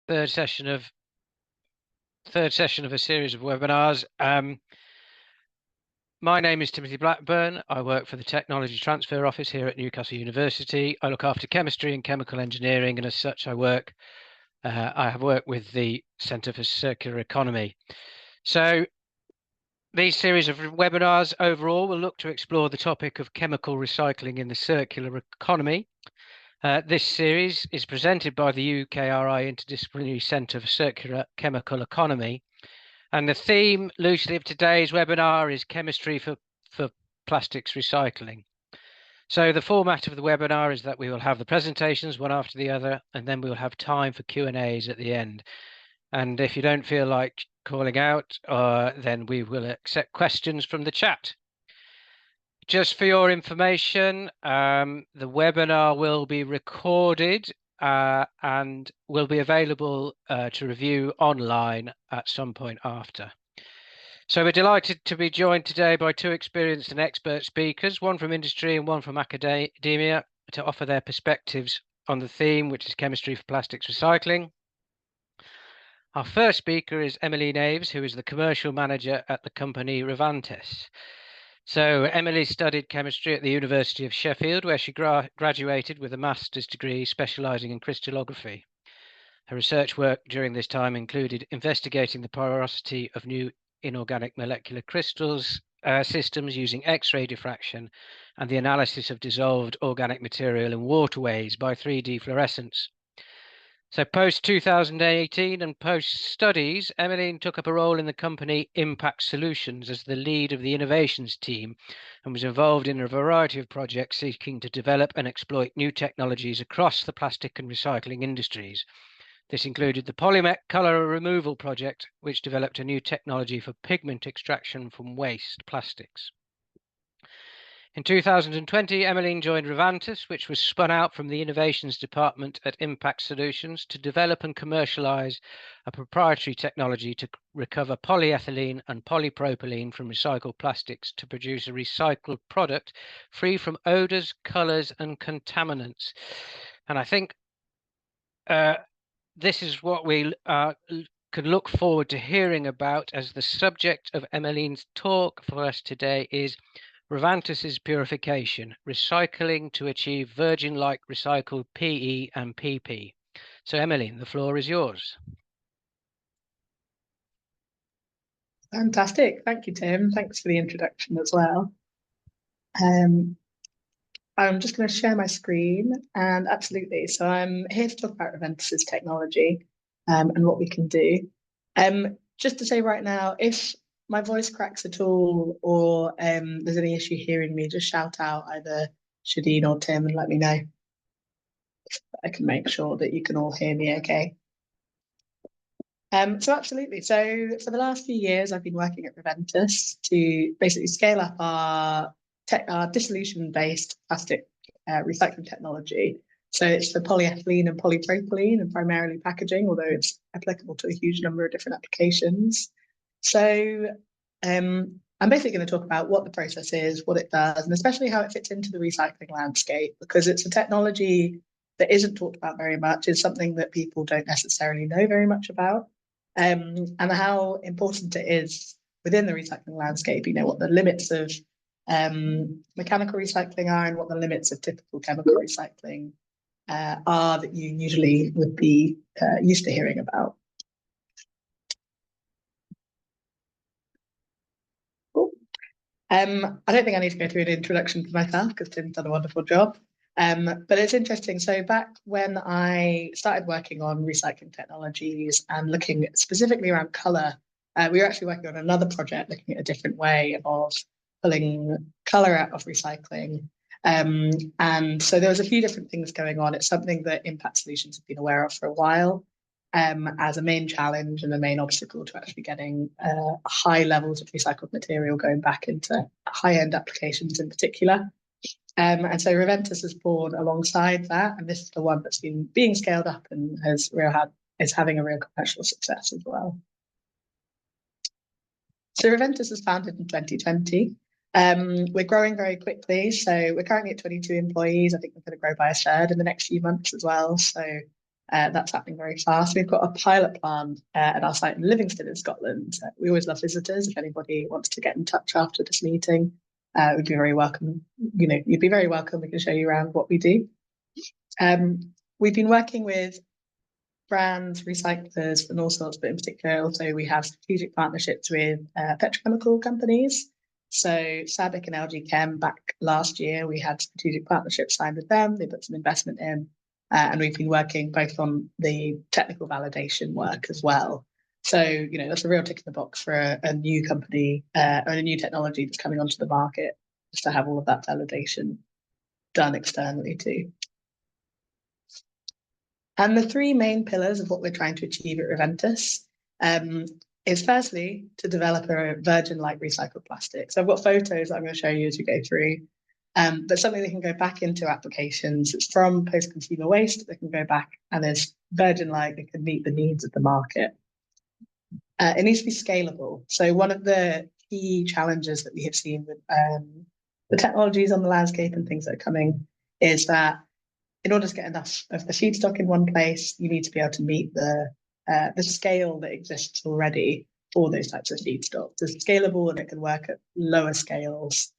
third session of a series of webinars. My name is Timothy Blackburn. I work for the Technology Transfer Office here at Newcastle University. I look after chemistry and chemical engineering, and as such, I have worked with the Centre for Circular Economy. So these series of webinars overall will look to explore the topic of chemical recycling in the circular economy. This series is presented by the UKRI Interdisciplinary Centre for Circular Chemical Economy. And the theme loosely of today's webinar is chemistry for plastics recycling. So the format of the webinar is that we will have the presentations one after the other, and then we'll have time for Q&As at the end. And if you don't feel like calling out, then we will accept questions from the chat. Just for your information, the webinar will be recorded and will be available to review online at some point after. So we're delighted to be joined today by two experienced and expert speakers, one from industry and one from academia, to offer their perspectives on the theme, which is chemistry for plastics recycling. Our first speaker is Emmeline Aves, who is the commercial manager at the company ReVentas. So Emily studied chemistry at the University of Sheffield, where she graduated with a master's degree specialising in crystallography. Her research work during this time included investigating the porosity of new inorganic molecular crystals systems using X-ray diffraction and the analysis of dissolved organic material in waterways by 3D fluorescence. So post-2018 and post-studies, Emmeline took up a role in the company Impact Solutions as the lead of the innovations team and was involved in a variety of projects seeking to develop and exploit new technologies across the plastic and recycling industries. This included the polymer colour removal project, which developed a new technology for pigment extraction from waste plastics. In 2020, Emmeline joined ReVentas, which was spun out from the Innovations Department at Impact Solutions to develop and commercialise a proprietary technology to recover polyethylene and polypropylene from recycled plastics to produce a recycled product free from odours, colours and contaminants. And I think this is what we can look forward to hearing about, as the subject of Emmeline's talk for us today is ReVentas's purification, recycling to achieve virgin-like recycled PE and PP. So Emmeline, the floor is yours. Fantastic. Thank you, Tim. Thanks for the introduction as well. I'm just going to share my screen, and absolutely. So I'm here to talk about ReVentas's technology and what we can do. Just to say right now, if my voice cracks at all or there's any issue hearing me, just shout out either Shadeen or Tim and let me know. I can make sure that you can all hear me okay. So absolutely. So for the last few years, I've been working at ReVentas to basically scale up our dissolution-based plastic recycling technology. So it's for polyethylene and polypropylene and primarily packaging, although it's applicable to a huge number of different applications. So I'm basically going to talk about what the process is, what it does, and especially how it fits into the recycling landscape, because it's a technology that isn't talked about very much. It's something that people don't necessarily know very much about, and how important it is within the recycling landscape. You know, what the limits of mechanical recycling are and what the limits of typical chemical recycling are that you usually would be used to hearing about. I don't think I need to go through an introduction to myself because Tim's done a wonderful job. But it's interesting. So back when I started working on recycling technologies and looking specifically around colour, we were actually working on another project looking at a different way of pulling colour out of recycling. And so there was a few different things going on. It's something that Impact Solutions have been aware of for a while. As a main challenge and a main obstacle to actually getting high levels of recycled material going back into high-end applications in particular. And so ReVentas was born alongside that, and this is the one that's been being scaled up and is having a real commercial success as well. So ReVentas was founded in 2020. We're growing very quickly, so we're currently at 22 employees. I think we're going to grow by a third in the next few months as well. So That's happening very fast. We've got a pilot plant at our site in Livingston in Scotland. We always love visitors. If anybody wants to get in touch after this meeting, we'd be very welcome. You'd be very welcome. We can show you around what we do. We've been working with brands, recyclers, and all sorts, but in particular, also we have strategic partnerships with petrochemical companies. So SABIC and LG Chem, back last year, we had strategic partnerships signed with them. They put some investment in, and we've been working both on the technical validation work as well. So, that's a real tick in the box for a new company or a new technology that's coming onto the market, just to have all of that validation done externally too. And the three main pillars of what we're trying to achieve at ReVentas is firstly to develop a virgin-like recycled plastic. So I've got photos I'm going to show you as we go through, but something that can go back into applications. It's from post-consumer waste that can go back and is virgin-like, it can meet the needs of the market. It needs to be scalable. So one of the key challenges that we have seen with the technologies on the landscape and things that are coming is that in order to get enough of the feedstock in one place, you need to be able to meet the scale that exists already for those types of feedstocks. It's scalable and it can work at lower scales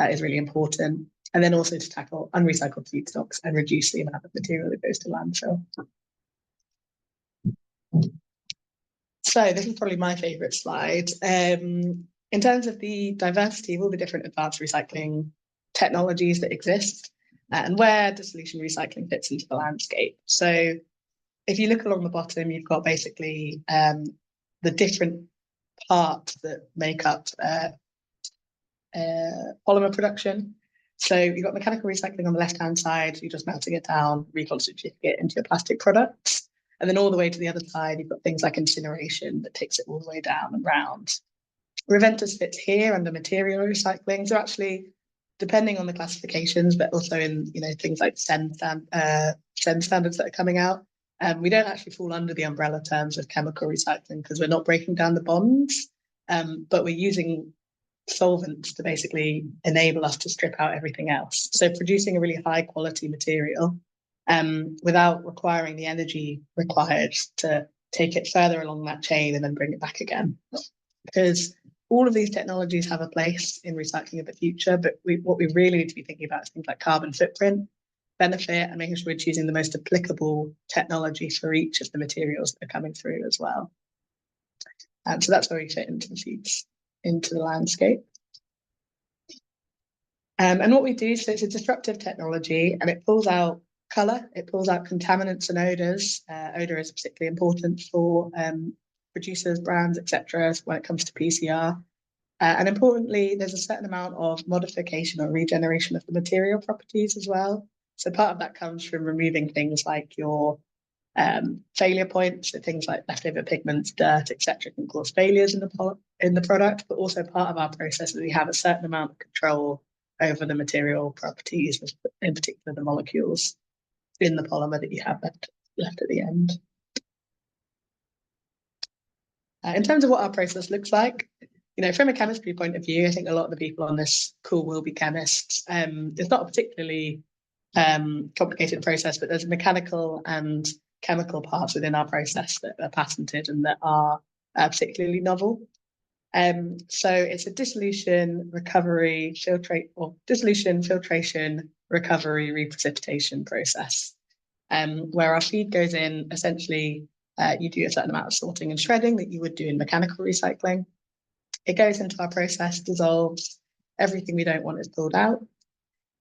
is really important. And then also to tackle unrecycled feedstocks and reduce the amount of material that goes to landfill. So this is probably my favorite slide. In terms of the diversity of all the different advanced recycling technologies that exist, and where dissolution recycling fits into the landscape. So if you look along the bottom, you've got basically the different parts that make up polymer production. So you've got mechanical recycling on the left-hand side, you're just melting it down, reconstituting it into your plastic products. And then all the way to the other side, you've got things like incineration that takes it all the way down and round. ReVentas fits here under material recycling. So actually, depending on the classifications, but also in things like SEN standards that are coming out, we don't actually fall under the umbrella terms of chemical recycling because we're not breaking down the bonds, but we're using solvents to basically enable us to strip out everything else. So producing a really high quality material without requiring the energy required to take it further along that chain and then bring it back again. Because all of these technologies have a place in recycling of the future, but what we really need to be thinking about is things like carbon footprint, benefit, and making sure we're choosing the most applicable technology for each of the materials that are coming through as well. So that's where we fit into the landscape. And what we do, so it's a disruptive technology and it pulls out colour, it pulls out contaminants and odours. Odour is particularly important for producers, brands, etc. when it comes to PCR. And importantly, there's a certain amount of modification or regeneration of the material properties as well. So part of that comes from removing things like your failure points, so things like leftover pigments, dirt, etc. can cause failures in the product, but also part of our process is we have a certain amount of control over the material properties, in particular the molecules in the polymer that you have left at the end. In terms of what our process looks like, from a chemistry point of view, I think a lot of the people on this call will be chemists. It's not a particularly complicated process, but there's mechanical and chemical parts within our process that are patented and that are particularly novel. So it's a dissolution, recovery, dissolution, filtration, recovery, reprecipitation process, where our feed goes in. Essentially, you do a certain amount of sorting and shredding that you would do in mechanical recycling. It goes into our process, dissolves, everything we don't want is pulled out.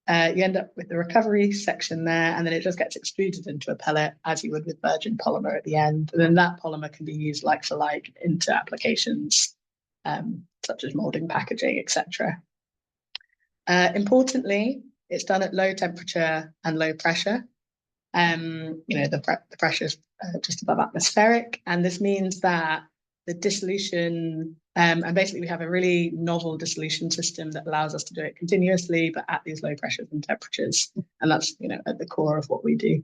You end up with the recovery section there, and then it just gets extruded into a pellet as you would with virgin polymer at the end. And then that polymer can be used like for like into applications such as molding, packaging, etc. Importantly, it's done at low temperature and low pressure. The pressure is just above atmospheric, and this means that the dissolution, and basically we have a really novel dissolution system that allows us to do it continuously, but at these low pressures and temperatures, and that's at the core of what we do.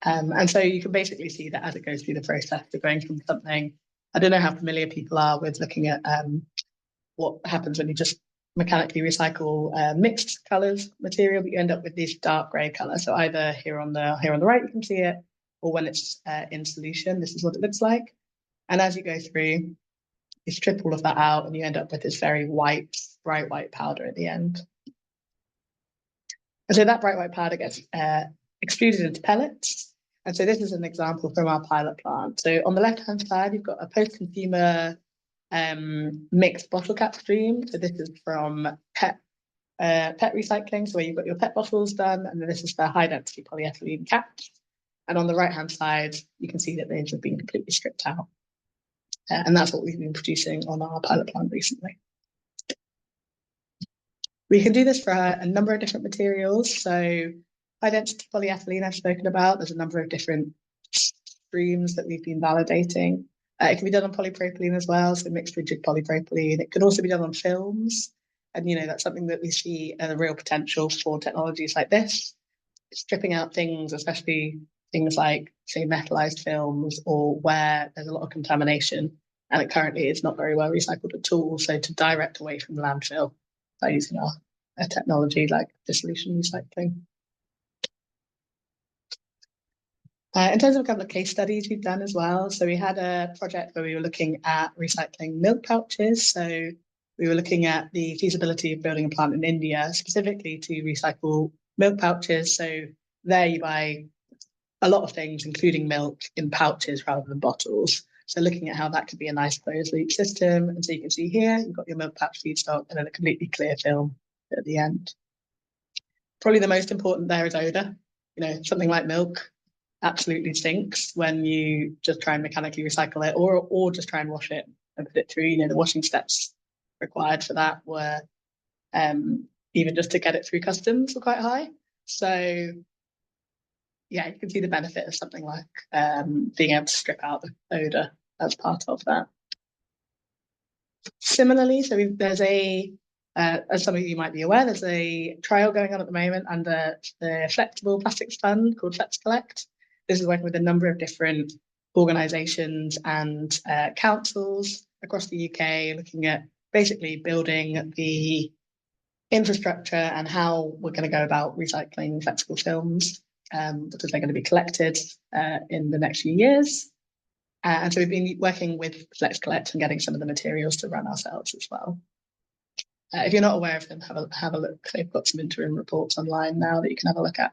And so you can basically see that as it goes through the process, we're going from something, I don't know how familiar people are with looking at what happens when you just mechanically recycle mixed colours material, but you end up with this dark grey colour. So either here on the right you can see it, or when it's in solution, this is what it looks like. And as you go through, you strip all of that out and you end up with this very white, bright white powder at the end. And so that bright white powder gets extruded into pellets. And so this is an example from our pilot plant. So on the left-hand side, you've got a post-consumer mixed bottle cap stream. So this is from PET recycling, so where you've got your PET bottles done, and then this is for high-density polyethylene caps. And on the right-hand side, you can see that these have been completely stripped out. And that's what we've been producing on our pilot plant recently. We can do this for a number of different materials. So high-density polyethylene I've spoken about. There's a number of different streams that we've been validating. It can be done on polypropylene as well, so mixed rigid polypropylene. It could also be done on films. And, that's something that we see a real potential for technologies like this. Stripping out things, especially things like, say, metallized films, or where there's a lot of contamination, and it currently is not very well recycled at all. So to direct away from landfill by using a technology like dissolution recycling. In terms of a couple of case studies we've done as well. So we had a project where we were looking at recycling milk pouches. So we were looking at the feasibility of building a plant in India specifically to recycle milk pouches. So there you buy a lot of things, including milk, in pouches rather than bottles. So looking at how that could be a nice closed loop system. And so you can see here, you've got your milk pouch feedstock and then a completely clear film at the end. Probably the most important there is odor. Something like milk absolutely stinks when you just try and mechanically recycle it, or just try and wash it and put it through. The washing steps required for that were even just to get it through customs were quite high. So yeah, you can see the benefit of something like being able to strip out the odor as part of that. Similarly, so there's as some of you might be aware, there's a trial going on at the moment under the Flexible Plastics Fund called Let's Collect. This is working with a number of different organisations and councils across the UK, looking at basically building the infrastructure and how we're going to go about recycling flexible films, because they're going to be collected in the next few years. And so we've been working with Let's Collect and getting some of the materials to run ourselves as well. If you're not aware of them, have a look. They've got some interim reports online now that you can have a look at.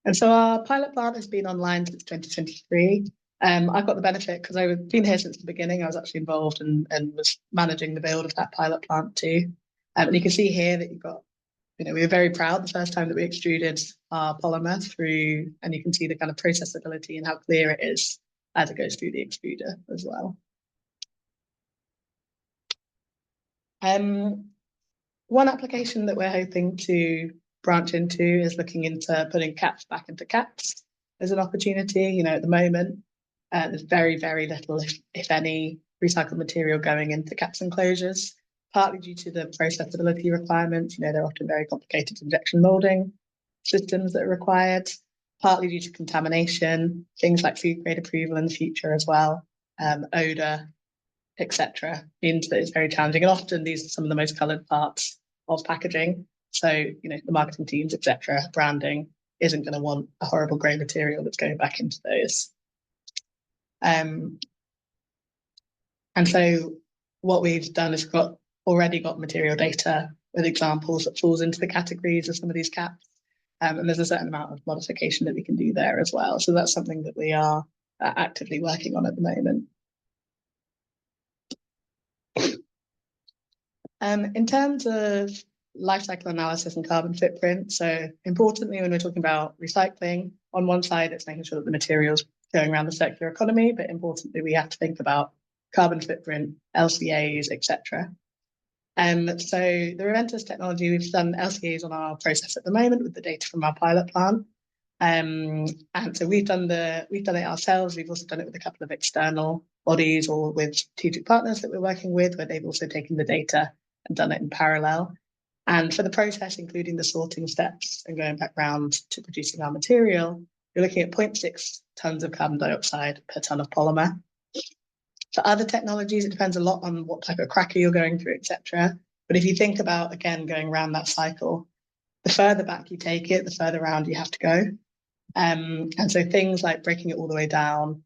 And so our pilot plant has been online since 2023. I've got the benefit because I've been here since the beginning. I was actually involved and was managing the build of that pilot plant too. And you can see here that you've got, we were very proud the first time that we extruded our polymer through, and you can see the kind of processability and how clear it is as it goes through the extruder as well. One application that we're hoping to branch into is looking into putting caps back into caps as an opportunity. At the moment, there's very, very little, if any, recycled material going into caps and closures, partly due to the processability requirements. They're often very complicated injection molding systems that are required, partly due to contamination, things like food grade approval in the future as well, odor, etc. means that it's very challenging. And often these are some of the most coloured parts of packaging. So, the marketing teams, etc., branding isn't going to want a horrible grey material that's going back into those. And so what we've done is already got material data with examples that falls into the categories of some of these caps. And there's a certain amount of modification that we can do there as well. So that's something that we are actively working on at the moment. In terms of life cycle analysis and carbon footprint, so importantly, when we're talking about recycling, on one side, it's making sure that the material's going around the circular economy, but importantly, we have to think about carbon footprint, LCAs, etc. So the ReVentas technology, we've done LCAs on our process at the moment with the data from our pilot plant. And so we've done it ourselves. We've also done it with a couple of external bodies or with strategic partners that we're working with, where they've also taken the data and done it in parallel. And for the process, including the sorting steps and going back round to producing our material, you're looking at 0.6 tons of carbon dioxide per ton of polymer. For other technologies, it depends a lot on what type of cracker you're going through, etc. But if you think about, again, going around that cycle, the further back you take it, the further around you have to go. And so things like breaking it all the way down,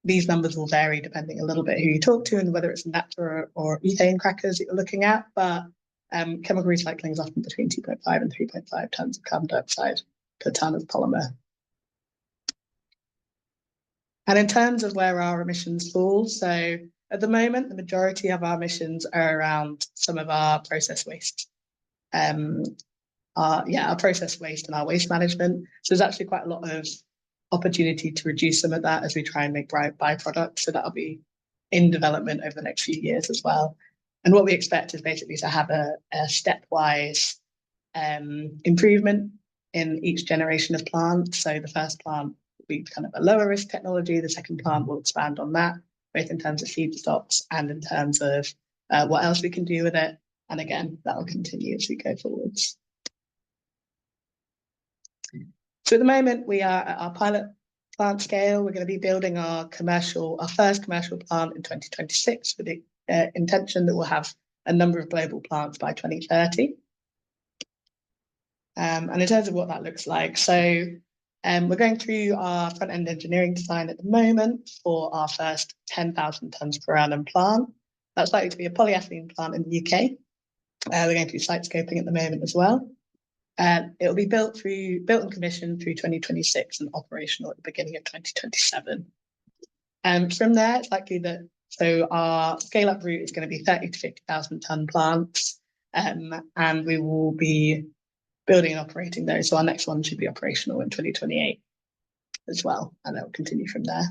these numbers will vary depending a little bit who you talk to and whether it's naphtha or ethane crackers that you're looking at. But chemical recycling is often between 2.5 and 3.5 tons of carbon dioxide per ton of polymer. And in terms of where our emissions fall, so at the moment, the majority of our emissions are around some of our process waste. Our process waste and our waste management. So there's actually quite a lot of opportunity to reduce some of that as we try and make byproducts. So that'll be in development over the next few years as well. And what we expect is basically to have a stepwise improvement in each generation of plant. So the first plant will be kind of a lower risk technology. The second plant will expand on that, both in terms of feedstocks and in terms of what else we can do with it. And again, that will continue as we go forwards. So at the moment, we are at our pilot plant scale. We're going to be building our first commercial plant in 2026 with the intention that we'll have a number of global plants by 2030. And in terms of what that looks like, so we're going through our front-end engineering design at the moment for our first 10,000 tons per annum plant. That's likely to be a polyethylene plant in the UK. We're going through site scoping at the moment as well. It will be built and commissioned through 2026 and operational at the beginning of 2027. From there, it's likely that our scale-up route is going to be 30 to 50,000 ton plants, and we will be building and operating those. So our next one should be operational in 2028 as well, and that will continue from there.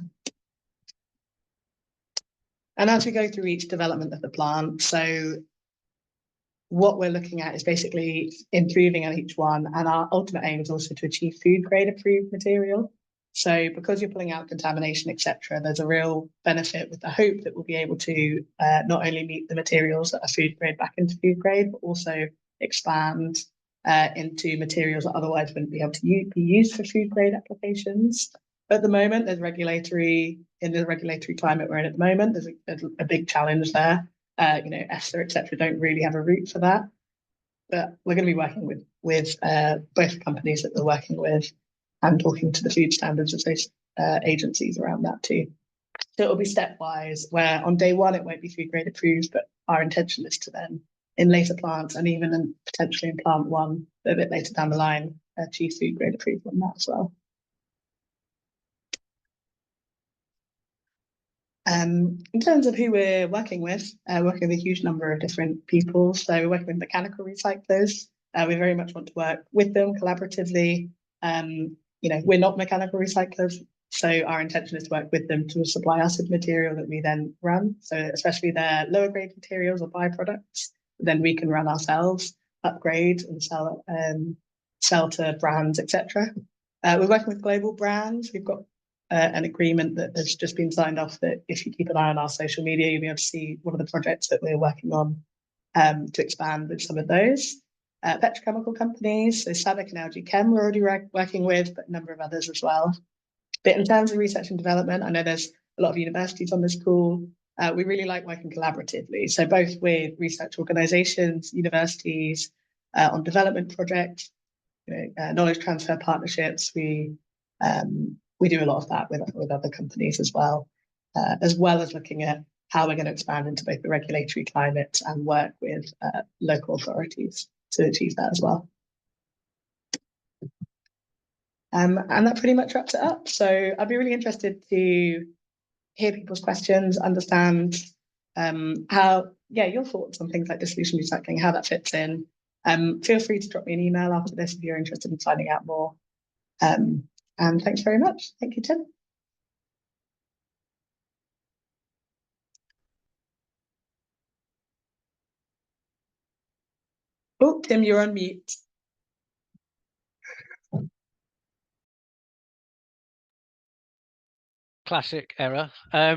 And as we go through each development of the plant, so what we're looking at is basically improving on each one, and our ultimate aim is also to achieve food grade approved material. So because you're pulling out contamination, etc., there's a real benefit with the hope that we'll be able to not only meet the materials that are food grade back into food grade, but also expand into materials that otherwise wouldn't be able to be used for food grade applications. At the moment, in the regulatory climate we're in at the moment, there's a big challenge there. EFSA, etc., don't really have a route for that. But we're going to be working with both companies that we're working with and talking to the food standards of those agencies around that too. So it'll be stepwise, where on day one, it won't be food grade approved, but our intention is to then, in later plants and even potentially in plant one, a bit later down the line, achieve food grade approval on that as well. In terms of who we're working with a huge number of different people. So we're working with mechanical recyclers. We very much want to work with them collaboratively. We're not mechanical recyclers, so our intention is to work with them to supply us with material that we then run. So especially their lower grade materials or byproducts, then we can run ourselves, upgrade and sell to brands, etc. We're working with global brands. We've got an agreement that has just been signed off that if you keep an eye on our social media, you'll be able to see one of the projects that we're working on to expand with some of those. Petrochemical companies, so SABIC and LG Chem we're already working with, but a number of others as well. But in terms of research and development, I know there's a lot of universities on this call. We really like working collaboratively. So both with research organizations, universities, on development projects, knowledge transfer partnerships. We do a lot of that with other companies as well as looking at how we're going to expand into both the regulatory climate and work with local authorities to achieve that as well. And that pretty much wraps it up. So I'd be really interested to hear people's questions, understand your thoughts on things like dissolution recycling, how that fits in. Feel free to drop me an email after this if you're interested in finding out more. And thanks very much. Thank you, Tim. Oh, Tim, you're on mute. Classic error. Yeah,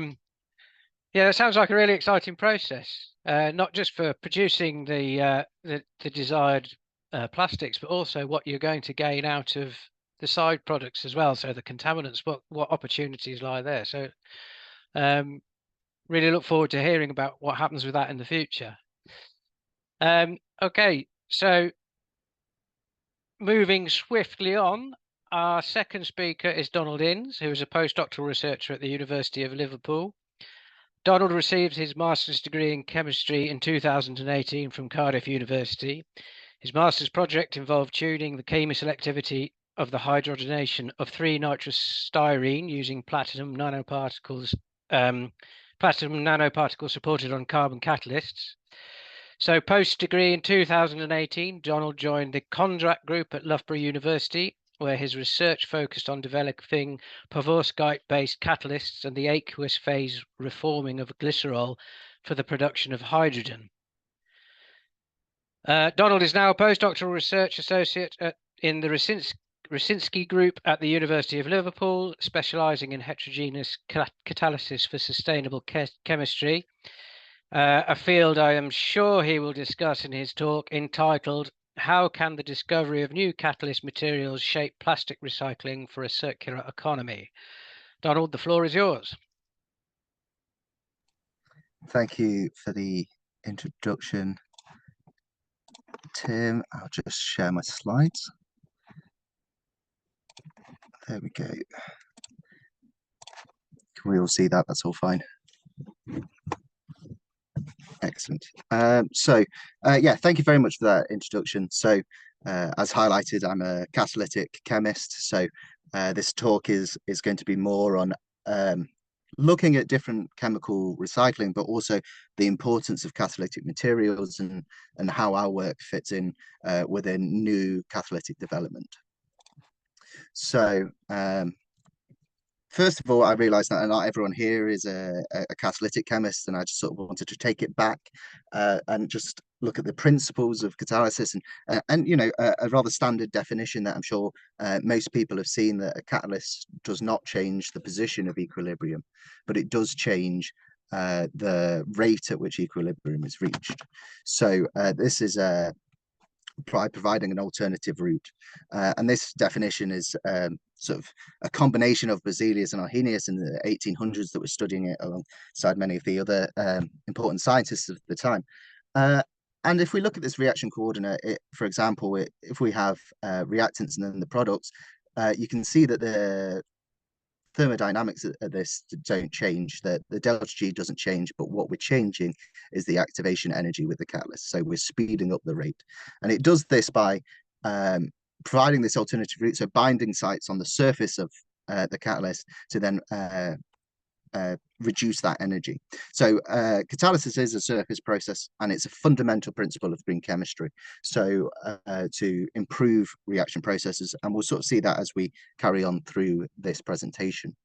it sounds like a really exciting process, not just for producing the desired plastics, but also what you're going to gain out of the side products as well. So the contaminants, what opportunities lie there. So really look forward to hearing about what happens with that in the future. Okay, so moving swiftly on, our second speaker is Donald Innes, who is a postdoctoral researcher at the University of Liverpool. Donald received his master's degree in chemistry in 2018 from Cardiff University. His master's project involved tuning the chemoselectivity of the hydrogenation of 3-nitrostyrene using platinum nanoparticles supported on carbon catalysts. So post-degree in 2018, Donald joined the Kondrak group at Loughborough University, where his research focused on developing perovskite-based catalysts and the aqueous phase reforming of glycerol for the production of hydrogen. Donald is now a postdoctoral research associate in the Rosinsky Group at the University of Liverpool, specialising in heterogeneous catalysis for sustainable chemistry, a field I am sure he will discuss in his talk entitled "How Can the Discovery of New Catalyst Materials Shape Plastic Recycling for a Circular Economy?" Donald, the floor is yours. Thank you for the introduction, Tim. I'll just share my slides. There we go. Can we all see that? That's all fine. Excellent. Yeah, thank you very much for that introduction. So, as highlighted, I'm a catalytic chemist. So, this talk is going to be more on looking at different chemical recycling, but also the importance of catalytic materials and how our work fits in within new catalytic development. So, first of all, I realized that not everyone here is a catalytic chemist, and I just sort of wanted to take it back and just look at the principles of catalysis and you know, a rather standard definition that I'm sure most people have seen, that a catalyst does not change the position of equilibrium, but it does change the rate at which equilibrium is reached. So this is by providing an alternative route. And this definition is sort of a combination of Berzelius and Arrhenius in the 1800s that were studying it alongside many of the other important scientists of the time. And if we look at this reaction coordinate, for example, if we have reactants and then the products, you can see that the thermodynamics of this don't change, that the delta G doesn't change, but what we're changing is the activation energy with the catalyst. So we're speeding up the rate. And it does this by providing this alternative route, so binding sites on the surface of the catalyst to then reduce that energy. So catalysis is a surface process, and it's a fundamental principle of green chemistry. So to improve reaction processes, and we'll sort of see that as we carry on through this presentation.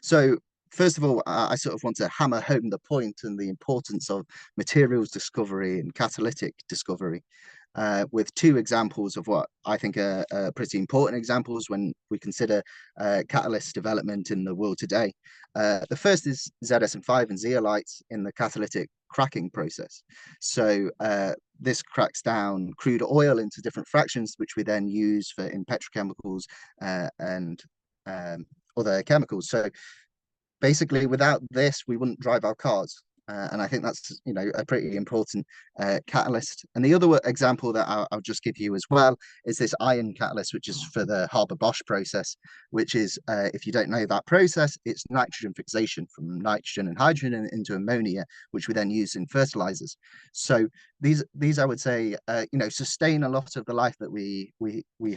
So first of all, I sort of want to hammer home the point and the importance of materials discovery and catalytic discovery. With two examples of what I think are pretty important examples when we consider catalyst development in the world today. The first is ZSM5 and zeolites in the catalytic cracking process. So this cracks down crude oil into different fractions, which we then use in petrochemicals and other chemicals. So basically, without this, we wouldn't drive our cars. And I think that's, you know, a pretty important catalyst. And the other example that I'll just give you as well is this iron catalyst, which is for the Haber-Bosch process, which is, if you don't know that process, it's nitrogen fixation from nitrogen and hydrogen into ammonia, which we then use in fertilizers. So these I would say, you know, sustain a lot of the life that we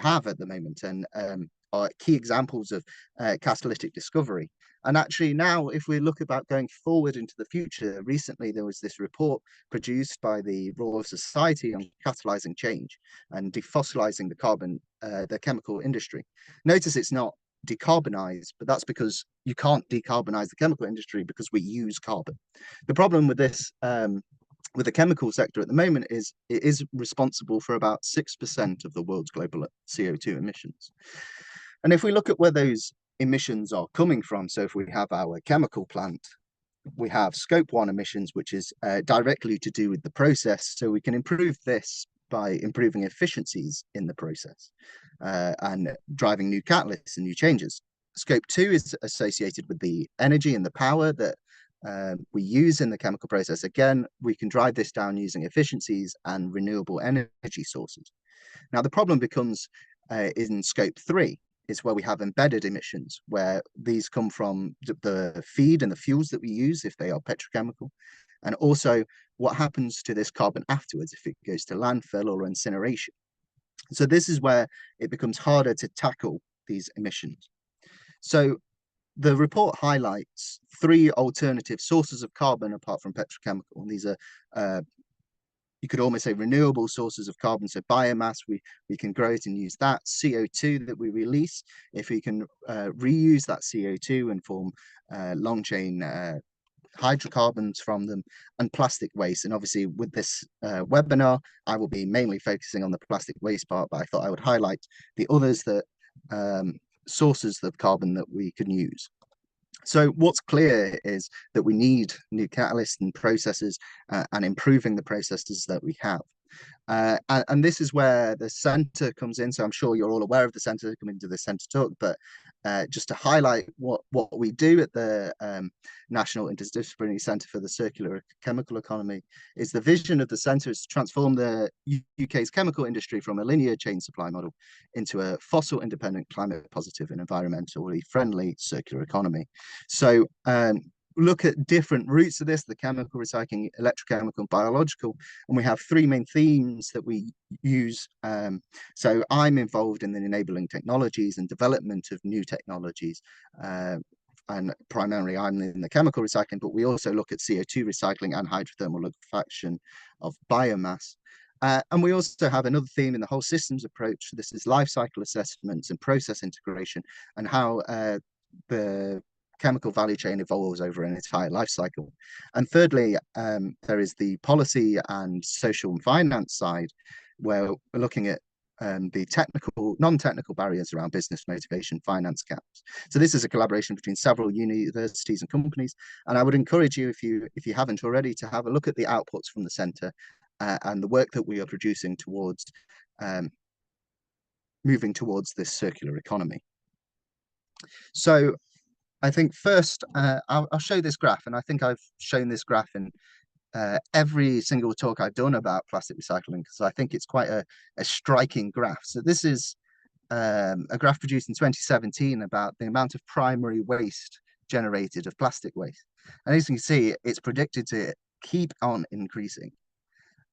have at the moment, and are key examples of catalytic discovery. And actually now, if we look about going forward into the future, recently there was this report produced by the Royal Society on catalyzing change and defossilizing the chemical industry. Notice it's not decarbonize, but that's because you can't decarbonize the chemical industry because we use carbon. The problem with this, with the chemical sector at the moment, is it is responsible for about 6% of the world's global CO2 emissions. And if we look at where those emissions are coming from, so if we have our chemical plant, we have scope 1 emissions, which is directly to do with the process. So we can improve this by improving efficiencies in the process and driving new catalysts and new changes. Scope 2 is associated with the energy and the power that we use in the chemical process, again, we can drive this down using efficiencies and renewable energy sources. Now, the problem becomes in scope 3, is where we have embedded emissions, where these come from the feed and the fuels that we use if they are petrochemical, and also what happens to this carbon afterwards if it goes to landfill or incineration. So this is where it becomes harder to tackle these emissions. So the report highlights 3 alternative sources of carbon apart from petrochemical, and these are you could almost say renewable sources of carbon. So biomass, we can grow it and use that. CO2 that we release, if we can reuse that CO2 and form long chain hydrocarbons from them, and plastic waste. And obviously with this webinar, I will be mainly focusing on the plastic waste part, but I thought I would highlight the others that sources of carbon that we can use. So what's clear is that we need new catalysts and processes and improving the processes that we have. And this is where the centre comes in. So I'm sure you're all aware of the centre, coming to the centre talk, but just to highlight what we do at the National Interdisciplinary Centre for the Circular Chemical Economy is the vision of the centre is to transform the UK's chemical industry from a linear chain supply model into a fossil independent, climate positive and environmentally friendly circular economy. So look at different routes of this: the chemical, recycling, electrochemical, biological, and we have 3 main themes that we use. So I'm involved in the enabling technologies and development of new technologies, and primarily I'm in the chemical recycling, but we also look at CO2 recycling and hydrothermal liquefaction of biomass. And we also have another theme in the whole systems approach. This is life cycle assessments and process integration, and how the chemical value chain evolves over an entire life cycle. And thirdly, there is the policy and social and finance side, where we're looking at the technical, non-technical barriers around business motivation, finance gaps. So this is a collaboration between several universities and companies, and I would encourage you, if you haven't already, to have a look at the outputs from the centre and the work that we are producing towards moving towards this circular economy. So I think first, I'll show this graph, and I think I've shown this graph in every single talk I've done about plastic recycling, because I think it's quite a striking graph. So this is a graph produced in 2017 about the amount of primary waste generated of plastic waste. And as you can see, it's predicted to keep on increasing.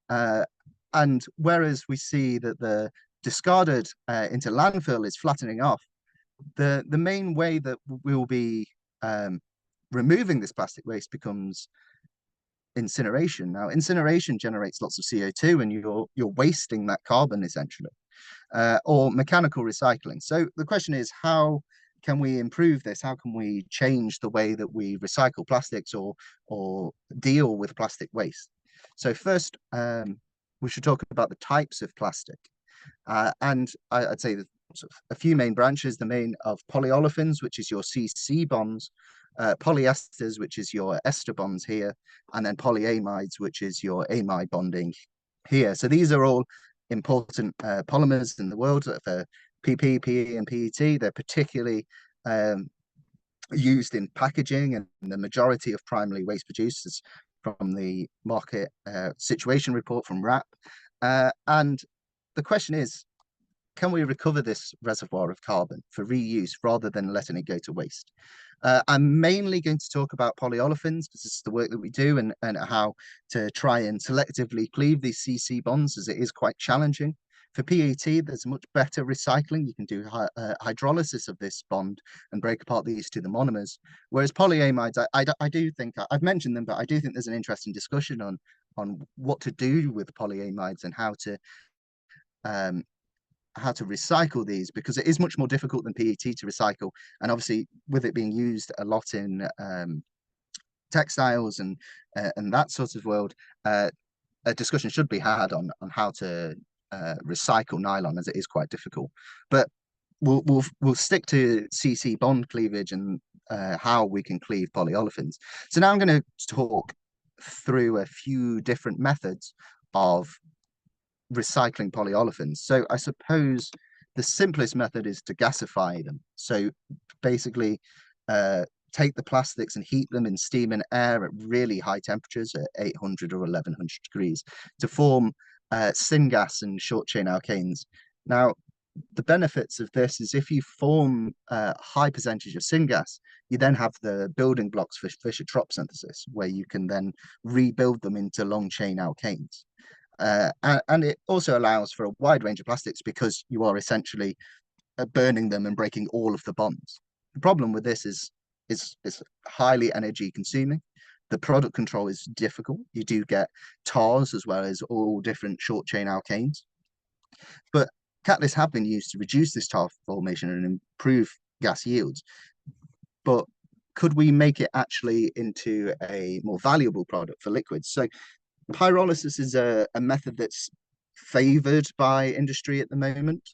And whereas we see that the discarded into landfill is flattening off, the main way that we will be removing this plastic waste becomes incineration. Now, incineration generates lots of CO2, and you're wasting that carbon essentially, or mechanical recycling. So the question is, how can we improve this? How can we change the way that we recycle plastics or deal with plastic waste? So first, we should talk about the types of plastic, and I'd say that sort of a few main branches. The main of polyolefins, which is your CC bonds, polyesters, which is your ester bonds here, and then polyamides, which is your amide bonding here. So these are all important polymers in the world for PP, PE, and PET. They're particularly used in packaging, and the majority of primary waste producers from the market situation report from RAP. And the question is, can we recover this reservoir of carbon for reuse rather than letting it go to waste? I'm mainly going to talk about polyolefins, because this is the work that we do, and how to try and selectively cleave these CC bonds, as it is quite challenging. For PET, there's much better recycling. You can do hydrolysis of this bond and break apart these to the monomers. Whereas polyamides, I do think, I've mentioned them, but I do think there's an interesting discussion on what to do with polyamides and how to recycle these, because it is much more difficult than PET to recycle. And obviously, with it being used a lot in textiles and that sort of world, a discussion should be had on how to recycle nylon, as it is quite difficult. But we'll stick to CC bond cleavage and how we can cleave polyolefins. So now I'm going to talk through a few different methods of recycling polyolefins. So I suppose the simplest method is to gasify them. So basically take the plastics and heat them in steam and air at really high temperatures at 800 or 1100 degrees to form syngas and short chain alkanes. Now, the benefits of this is if you form a high percentage of syngas, you then have the building blocks for Fischer-Tropsch synthesis, where you can then rebuild them into long chain alkanes. And it also allows for a wide range of plastics because you are essentially burning them and breaking all of the bonds. The problem with this is it's highly energy consuming. The product control is difficult. You do get tars as well as all different short chain alkanes. But catalysts have been used to reduce this tar formation and improve gas yields. But could we make it actually into a more valuable product for liquids? So pyrolysis is a method that's favored by industry at the moment,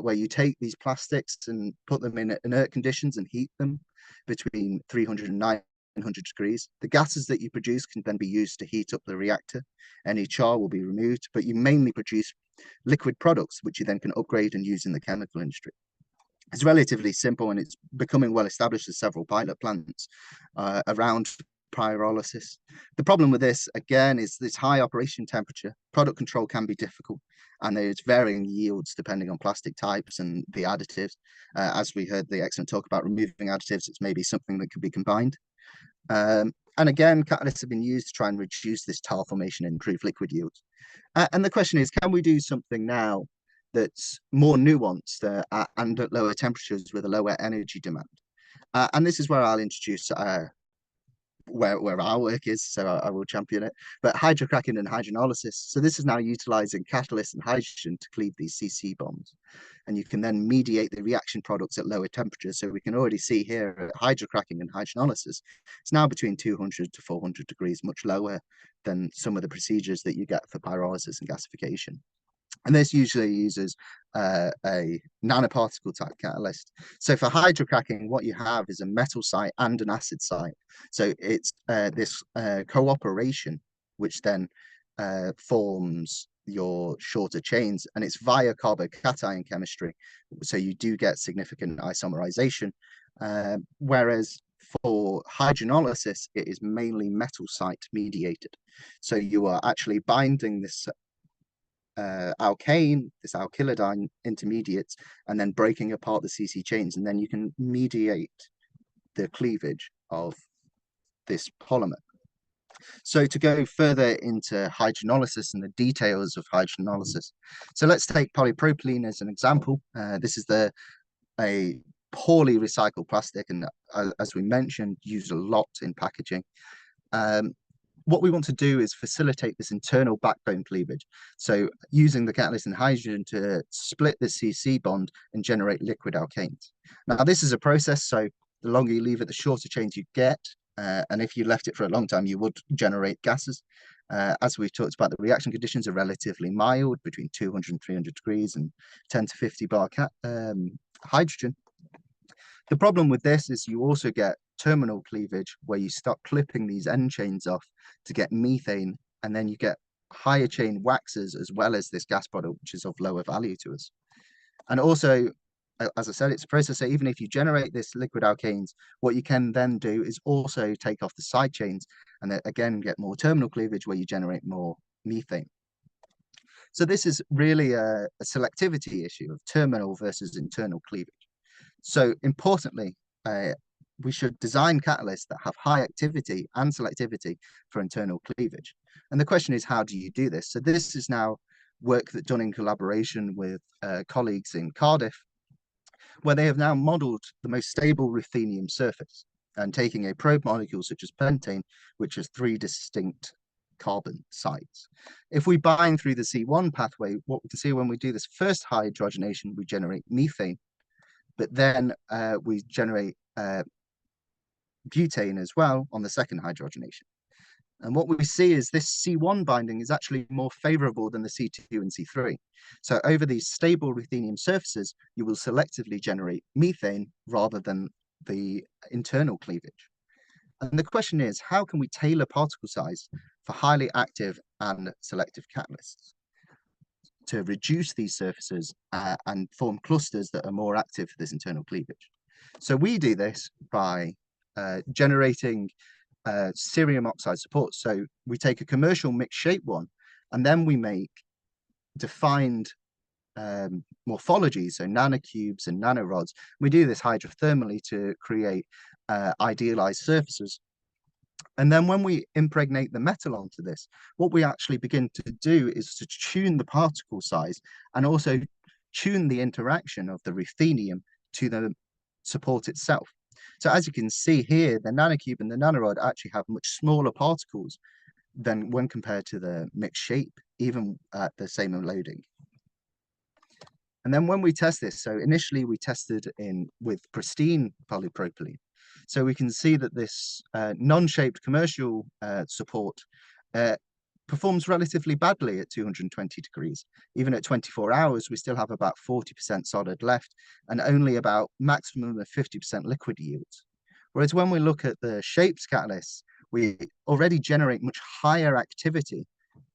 where you take these plastics and put them in inert conditions and heat them between 300 and 900 degrees. The gases that you produce can then be used to heat up the reactor. Any char will be removed, but you mainly produce liquid products, which you then can upgrade and use in the chemical industry. It's relatively simple and it's becoming well established as several pilot plants around pyrolysis. The problem with this, again, is this high operation temperature. Product control can be difficult, and there's varying yields depending on plastic types and the additives. As we heard the excellent talk about removing additives, it's maybe something that could be combined. And again, catalysts have been used to try and reduce this tar formation and improve liquid yields. And the question is, can we do something now that's more nuanced and at lower temperatures with a lower energy demand? And this is where I'll introduce where our work is, so I will champion it. But hydrocracking and hydrolysis. So this is now utilizing catalyst and hydrogen to cleave these CC bonds. And you can then mediate the reaction products at lower temperatures. So we can already see here hydrocracking and hydrolysis. It's now between 200 to 400 degrees, much lower than some of the procedures that you get for pyrolysis and gasification. And this usually uses a nanoparticle type catalyst. So for hydrocracking, what you have is a metal site and an acid site. So it's this cooperation, which then forms your shorter chains, and it's via carbocation chemistry. So you do get significant isomerization, whereas for hydrolysis, it is mainly metal site mediated. So you are actually binding this alkane, this alkylidine intermediates, and then breaking apart the CC chains, and then you can mediate the cleavage of this polymer. So to go further into hydrolysis and the details of hydrolysis, so let's take polypropylene as an example. This is a poorly recycled plastic, and as we mentioned, used a lot in packaging. What we want to do is facilitate this internal backbone cleavage. So using the catalyst and hydrogen to split the CC bond and generate liquid alkanes. Now, this is a process, so the longer you leave it, the shorter chains you get. And if you left it for a long time, you would generate gases. As we've talked about, the reaction conditions are relatively mild, between 200 and 300 degrees and 10 to 50 bar hydrogen. The problem with this is you also get terminal cleavage, where you start clipping these end chains off to get methane, and then you get higher chain waxes as well as this gas product, which is of lower value to us. And also, as I said, it's a process. So even if you generate this liquid alkanes, what you can then do is also take off the side chains and then again get more terminal cleavage, where you generate more methane. So this is really a selectivity issue of terminal versus internal cleavage. So importantly, we should design catalysts that have high activity and selectivity for internal cleavage. And the question is, how do you do this? So this is now work that's done in collaboration with colleagues in Cardiff, where they have now modeled the most stable ruthenium surface and taking a probe molecule such as pentane, which has 3 distinct carbon sites. If we bind through the C1 pathway, what we can see when we do this first hydrogenation, we generate methane, but then we generate butane as well on the second hydrogenation. And what we see is this C1 binding is actually more favorable than the C2 and C3. So over these stable ruthenium surfaces, you will selectively generate methane rather than the internal cleavage. And the question is, how can we tailor particle size for highly active and selective catalysts to reduce these surfaces and form clusters that are more active for this internal cleavage? So we do this by generating cerium oxide support. So we take a commercial mixed shape one, and then we make defined morphologies, so nanocubes and nanorods. We do this hydrothermally to create idealized surfaces. And then when we impregnate the metal onto this, what we actually begin to do is to tune the particle size and also tune the interaction of the ruthenium to the support itself. So as you can see here, the nanocube and the nanorod actually have much smaller particles than when compared to the mixed shape, even at the same loading. And then when we test this, so initially we tested with pristine polypropylene. So we can see that this non-shaped commercial support performs relatively badly at 220 degrees. Even at 24 hours, we still have about 40% solid left and only about maximum of 50% liquid yields. Whereas when we look at the shaped catalysts, we already generate much higher activity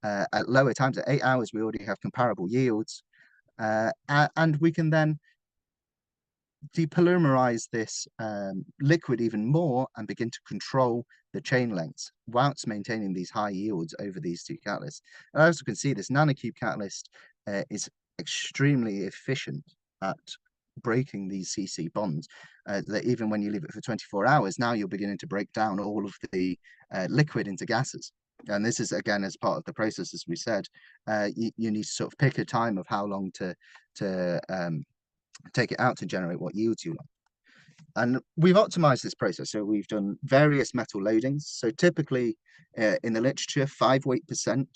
at lower times. At 8 hours, we already have comparable yields. And we can then depolymerize this liquid even more and begin to control the chain lengths whilst maintaining these high yields over these two catalysts. And as you can see, this nanocube catalyst is extremely efficient at breaking these CC bonds, that even when you leave it for 24 hours, now you're beginning to break down all of the liquid into gases. And this is, again, as part of the process, as we said, you need to sort of pick a time of how long to take it out to generate what yields you like. And we've optimized this process. So we've done various metal loadings. So typically in the literature, 5 weight percent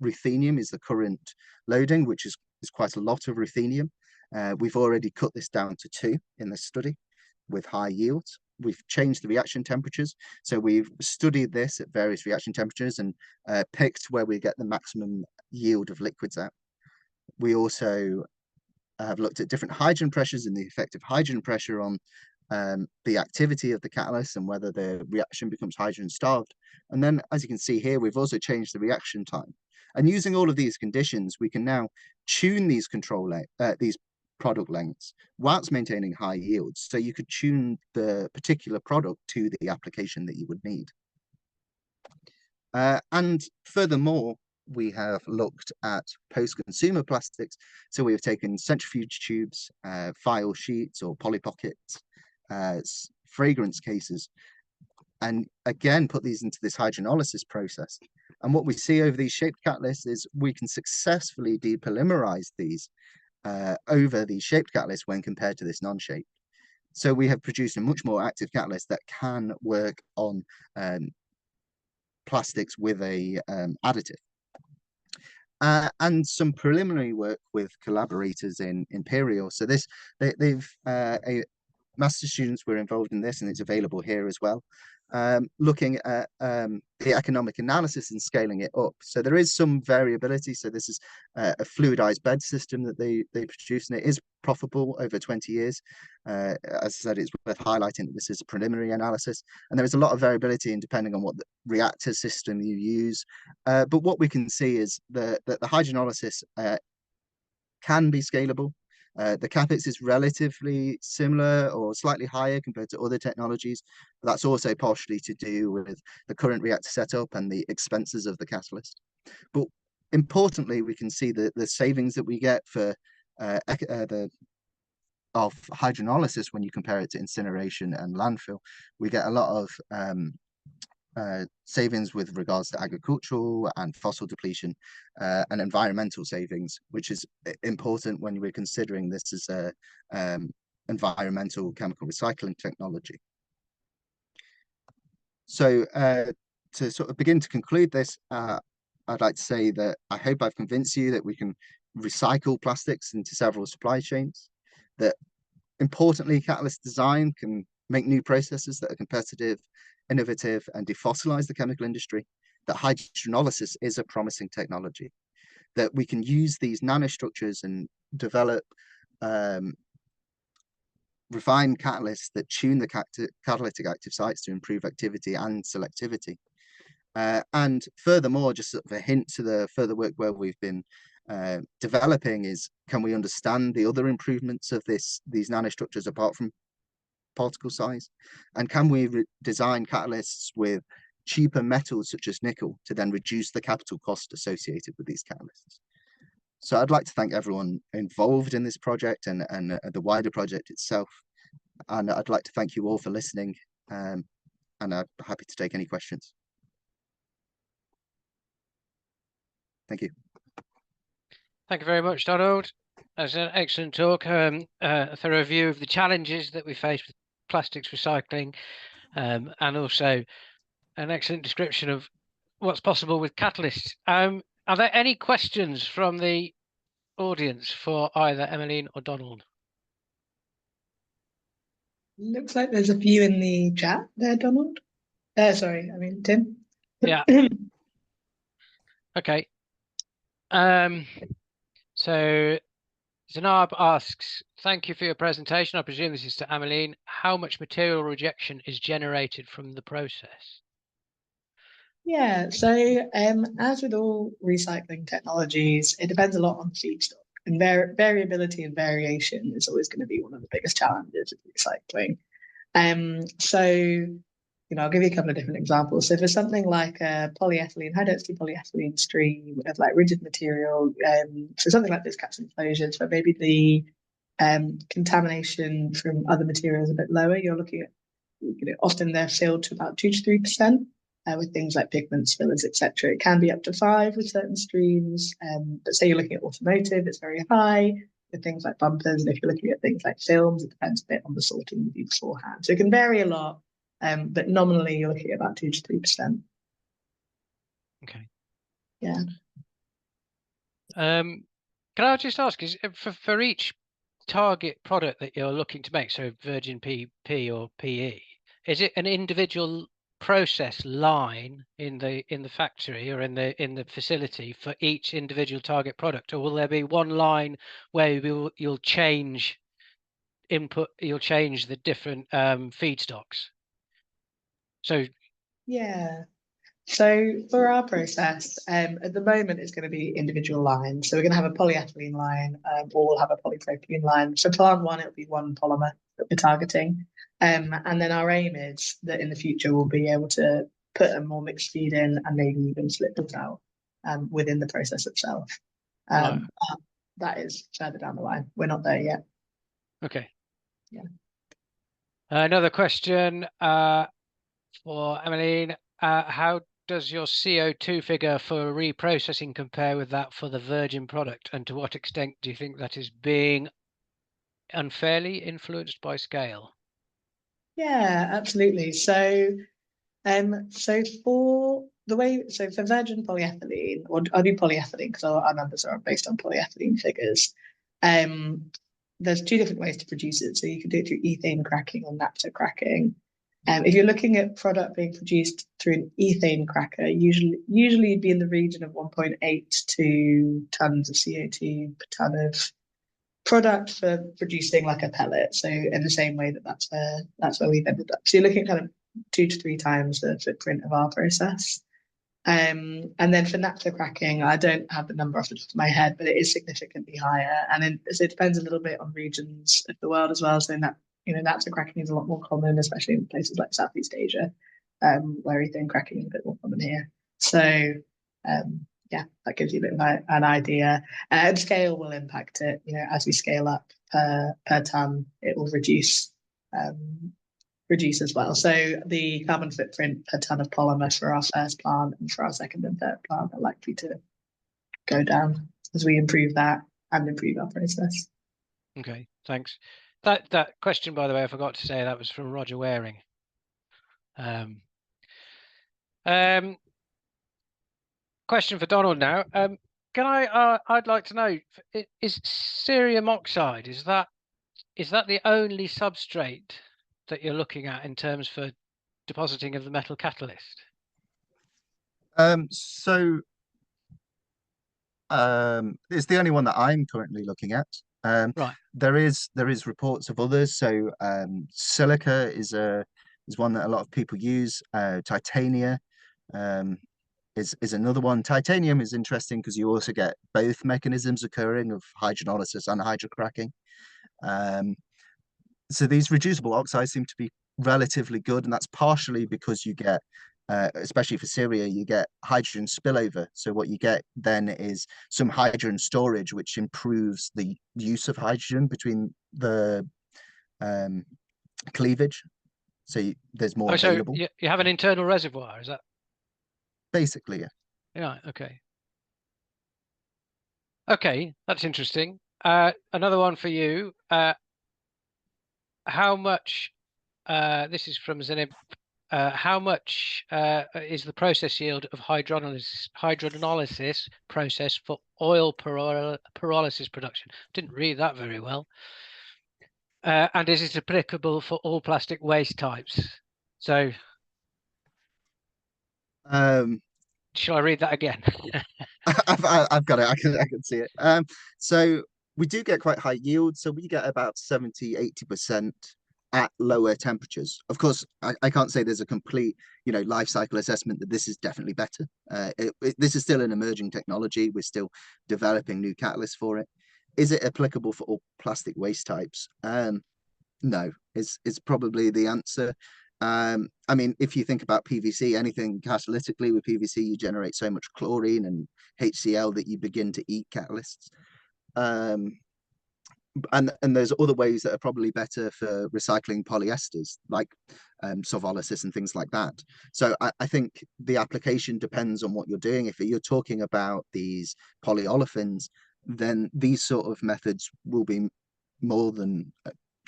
ruthenium is the current loading, which is quite a lot of ruthenium. We've already cut this down to 2 in this study with high yields. We've changed the reaction temperatures. So we've studied this at various reaction temperatures and picked where we get the maximum yield of liquids out. We also have looked at different hydrogen pressures and the effect of hydrogen pressure on the activity of the catalyst and whether the reaction becomes hydrogen starved. And then, as you can see here, we've also changed the reaction time. And using all of these conditions, we can now tune these these product lengths whilst maintaining high yields. So you could tune the particular product to the application that you would need. And furthermore, we have looked at post-consumer plastics. So we have taken centrifuge tubes, file sheets or poly pockets, fragrance cases, and again, put these into this hydrolysis process. And what we see over these shaped catalysts is we can successfully depolymerize these over these shaped catalysts when compared to this non-shaped. So we have produced a much more active catalyst that can work on plastics with a additive. And some preliminary work with collaborators in Imperial. So this, master students were involved in this, and it's available here as well, looking at the economic analysis and scaling it up. So there is some variability. So this is a fluidized bed system that they produce, and it is profitable over 20 years. As I said, it's worth highlighting that this is a preliminary analysis, and there is a lot of variability in depending on what the reactor system you use. But what we can see is that the hydrolysis can be scalable. The CapEx is relatively similar or slightly higher compared to other technologies, but that's also partially to do with the current reactor setup and the expenses of the catalyst. But importantly, we can see the savings that we get for of hydrolysis when you compare it to incineration and landfill. We get a lot of savings with regards to agricultural and fossil depletion and environmental savings, which is important when we're considering this as a environmental chemical recycling technology. So to sort of begin to conclude this, I'd like to say that I hope I've convinced you that we can recycle plastics into several supply chains, that importantly, catalyst design can make new processes that are competitive, innovative, and defossilize the chemical industry, that hydrolysis is a promising technology, that we can use these nanostructures and develop refined catalysts that tune the catalytic active sites to improve activity and selectivity. And furthermore, just sort of a hint to the further work where we've been developing is, can we understand the other improvements of these nanostructures apart from particle size? And can we design catalysts with cheaper metals such as nickel to then reduce the capital cost associated with these catalysts? So I'd like to thank everyone involved in this project and the wider project itself. And I'd like to thank you all for listening. And I'm happy to take any questions. Thank you. Thank you very much, Donald. That's an excellent talk, a thorough view of the challenges that we face with plastics recycling, and also an excellent description of what's possible with catalysts. Are there any questions from the audience for either Emmeline or Donald? Looks like there's a few in the chat there, Donald. Sorry, I mean Tim. Yeah. Okay. So Zanab asks, thank you for your presentation. I presume this is to Emmeline. How much material rejection is generated from the process? Yeah, so as with all recycling technologies, it depends a lot on feedstock, and variability and variation is always going to be one of the biggest challenges of recycling. So I'll give you a couple of different examples. So for something like a polyethylene, high density polyethylene stream of like rigid material, so something like this caps and closures, where maybe the contamination from other materials is a bit lower, you're looking at, often they're filled to about 2 to 3%. With things like pigments, fillers, etc. It can be up to 5% with certain streams. But say you're looking at automotive, it's very high. With things like bumpers, and if you're looking at things like films, it depends a bit on the sorting you do beforehand. So it can vary a lot, but nominally you're looking at about 2 to 3%. Okay. Yeah. Can I just ask, is for each target product that you're looking to make, so virgin PP or PE, is it an individual process line in the factory or in the facility for each individual target product, or will there be one line where you'll change the different feedstocks? So yeah. So for our process, at the moment it's going to be individual lines. So we're going to have a polyethylene line, or we'll have a polypropylene line. So plant one, it'll be one polymer that we're targeting. And then our aim is that in the future we'll be able to put a more mixed feed in and maybe even split it out within the process itself. Right. That is further down the line. We're not there yet. Okay. Yeah. Another question for Emmeline. How does your CO2 figure for reprocessing compare with that for the virgin product, and to what extent do you think that is being unfairly influenced by scale? Yeah, absolutely. So for virgin polyethylene, or I'll do polyethylene because our numbers are based on polyethylene figures. There's 2 different ways to produce it. So you can do it through ethane cracking or naphtha cracking. If you're looking at product being produced through an ethane cracker, usually you'd be in the region of 1.8 to tons of CO2 per ton of product for producing like a pellet. So in the same way that's where we've ended up. So you're looking at kind of 2 to 3 times the footprint of our process. And then for naphtha cracking, I don't have the number off the top of my head, but it is significantly higher. And then so it depends a little bit on regions of the world as well. So naphtha cracking is a lot more common, especially in places like Southeast Asia, where ethane cracking is a bit more common here. So yeah, that gives you a bit of an idea. And scale will impact it. As we scale up per ton, it will reduce as well. So the carbon footprint per ton of polymer for our first plant and for our second and third plant are likely to go down as we improve that and improve our process. Okay, thanks. That question, by the way, I forgot to say that was from Roger Waring. Question for Donald now. I'd like to know, is cerium oxide, is that the only substrate that you're looking at in terms for depositing of the metal catalyst? It's the only one that I'm currently looking at. Right. There is reports of others. So silica is one that a lot of people use. Titania is another one. Titanium is interesting because you also get both mechanisms occurring of hydrolysis and hydrocracking. So these reducible oxides seem to be relatively good, and that's partially because you get, especially for Syria, you get hydrogen spillover. So what you get then is some hydrogen storage, which improves the use of hydrogen between the cleavage. So there's more Oh, so available, you have an internal reservoir, is that? basically. Yeah. Yeah, okay. Okay, that's interesting. Another one for you. How much, this is from Zenib, how much is the process yield of hydrolysis process for oil pyrolysis production? Didn't read that very well. And is it applicable for all plastic waste types? So Um, shall I read that again? I've got it. I can see it. So we do get quite high yields. So we get about 70-80% at lower temperatures. Of course, I can't say there's a complete, life cycle assessment that this is definitely better. This is still an emerging technology. We're still developing new catalysts for it. Is it applicable for all plastic waste types? No, is probably the answer. I mean, if you think about PVC, anything catalytically with PVC, you generate so much chlorine and HCl that you begin to eat catalysts. And there's other ways that are probably better for recycling polyesters, like solvolysis and things like that. So I think the application depends on what you're doing. If you're talking about these polyolefins, then these sort of methods will be more than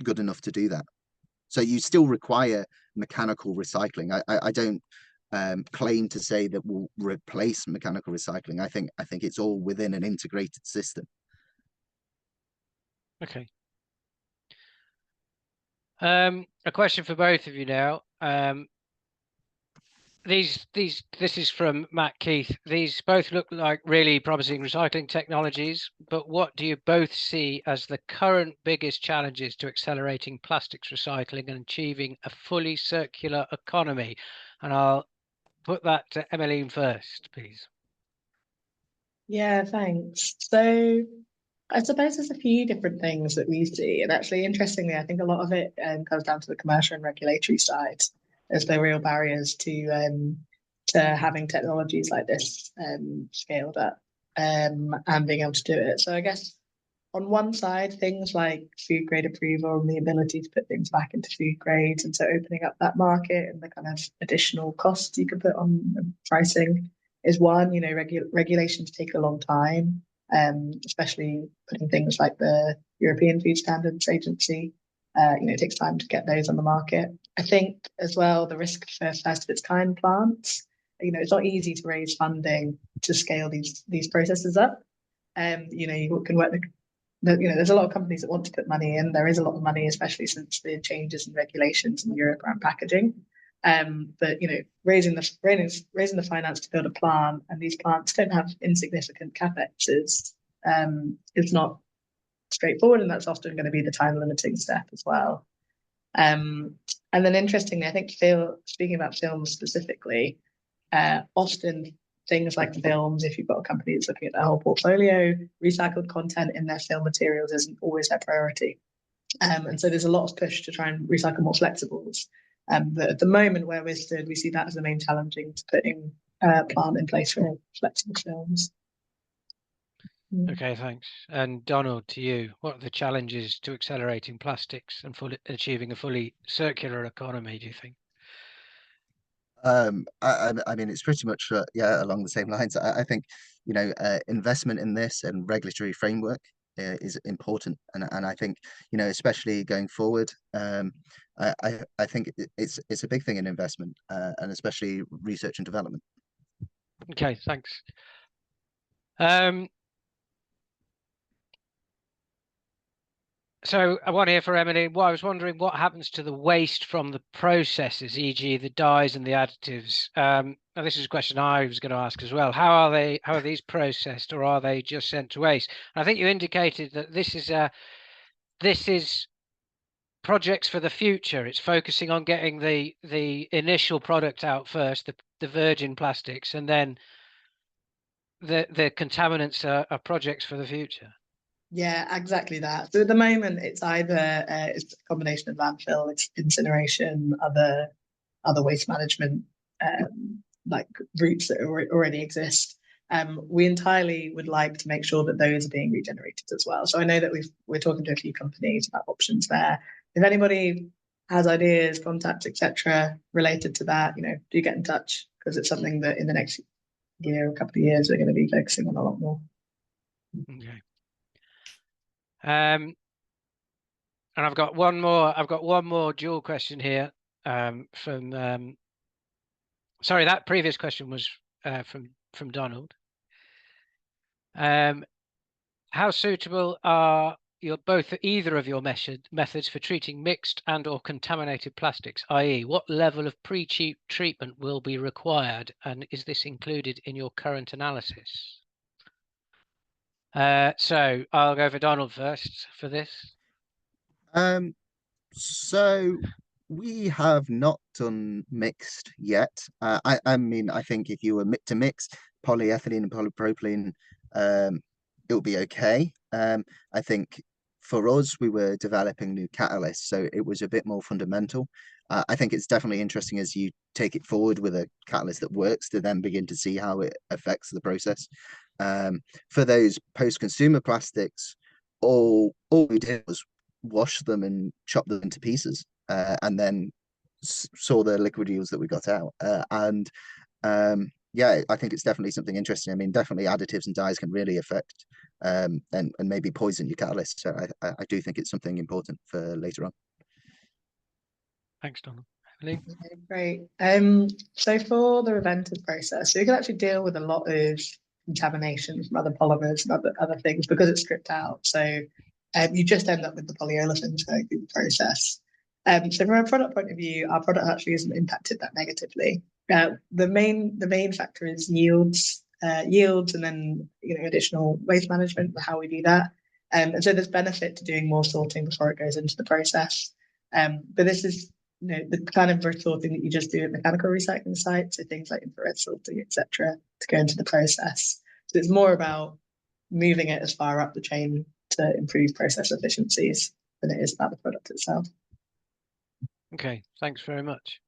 good enough to do that. So you still require mechanical recycling. I don't claim to say that we'll replace mechanical recycling. I think it's all within an integrated system. Okay. A question for both of you now. This is from Matt Keith. These both look like really promising recycling technologies, but what do you both see as the current biggest challenges to accelerating plastics recycling and achieving a fully circular economy? And I'll put that to Emmeline first, please. Yeah, thanks. So I suppose there's a few different things that we see. And actually, interestingly, I think a lot of it comes down to the commercial and regulatory side as the real barriers to having technologies like this scaled up and being able to do it. So I guess on one side, things like food grade approval and the ability to put things back into food grades, and so opening up that market and the kind of additional costs you can put on pricing is one. Regulations take a long time, especially putting things like the European Food Standards Agency. It takes time to get those on the market. I think as well the risk for first of its kind plants. It's not easy to raise funding to scale these processes up. You can work there's a lot of companies that want to put money in. There is a lot of money, especially since the changes in regulations in Europe around packaging. But raising the finance to build a plant, and these plants don't have insignificant capex, is not straightforward, and that's often going to be the time limiting step as well. And then interestingly, I think speaking about films specifically, often things like films, if you've got a company that's looking at their whole portfolio, recycled content in their film materials isn't always their priority. And so there's a lot of push to try and recycle more flexibles. But at the moment where we're stood, we see that as the main challenging to putting a plant in place for flexible films. Okay, thanks. And Donald, to you, what are the challenges to accelerating plastics and achieving a fully circular economy, do you think? I mean, it's pretty much along the same lines. I think investment in this and regulatory framework is important, and I think especially going forward, I think it's a big thing in investment, and especially research and development. Okay, thanks. So I want to hear from Emily. Well, I was wondering what happens to the waste from the processes, e.g. the dyes and the additives. Now this is a question I was going to ask as well. How are these processed, or are they just sent to waste? And I think you indicated that this is projects for the future. It's focusing on getting the initial product out first, the virgin plastics, and then the contaminants are projects for the future. Yeah, exactly that. So at the moment, it's either it's a combination of landfill, it's incineration, other waste management like routes that already exist. We entirely would like to make sure that those are being regenerated as well. So I know that we're talking to a few companies about options there. If anybody has ideas, contacts, etc., related to that, do get in touch, because it's something that in the next year, a couple of years, we're going to be focusing on a lot more. Okay. And I've got one more dual question here from sorry, that previous question was from Donald. How suitable are either of your methods for treating mixed and or contaminated plastics, i.e. what level of pre-treatment will be required, and is this included in your current analysis? So I'll go for Donald first for this. So we have not done mixed yet. I mean, I think if you were to mix polyethylene and polypropylene, it'll be okay. I think for us, we were developing new catalysts, so it was a bit more fundamental. I think it's definitely interesting as you take it forward with a catalyst that works to then begin to see how it affects the process. For those post-consumer plastics, all we did was wash them and chop them into pieces, and then saw the liquid yields that we got out. Yeah, I think it's definitely something interesting. I mean, definitely additives and dyes can really affect and maybe poison your catalyst. So I do think it's something important for later on. Thanks, Donald. Emily? Okay, great. So for the ReVentas process, so you can actually deal with a lot of contamination from other polymers and other things because it's stripped out. So you just end up with the polyolefins going through the process. So from a product point of view, our product actually isn't impacted that negatively. The main factor is yields, and then additional waste management, how we do that. And so there's benefit to doing more sorting before it goes into the process. But this is the kind of sorting that you just do at mechanical recycling sites, so things like infrared sorting, etc., to go into the process. So it's more about moving it as far up the chain to improve process efficiencies than it is about the product itself. Okay, thanks very much.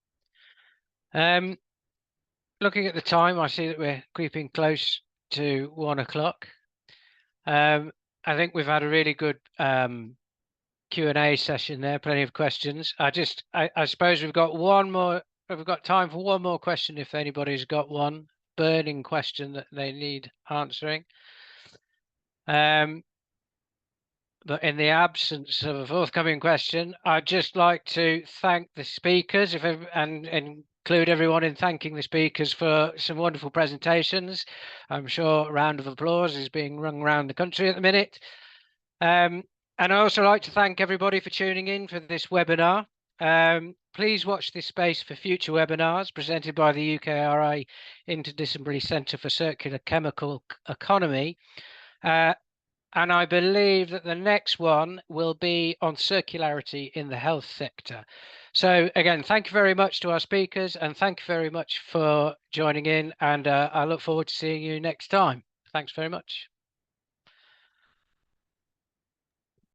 Looking at the time, I see that we're creeping close to 1 o'clock. I think we've had a really good Q&A session there, plenty of questions. I suppose we've got time for one more question if anybody's got one burning question that they need answering. But in the absence of a forthcoming question, I'd just like to thank the speakers and include everyone in thanking the speakers for some wonderful presentations. I'm sure a round of applause is being rung around the country at the minute. And I also like to thank everybody for tuning in for this webinar. Please watch this space for future webinars presented by the UKRI Interdisciplinary Centre for Circular Chemical Economy. And I believe that the next one will be on circularity in the health sector. So again, thank you very much to our speakers and thank you very much for joining in. And I look forward to seeing you next time. Thanks very much.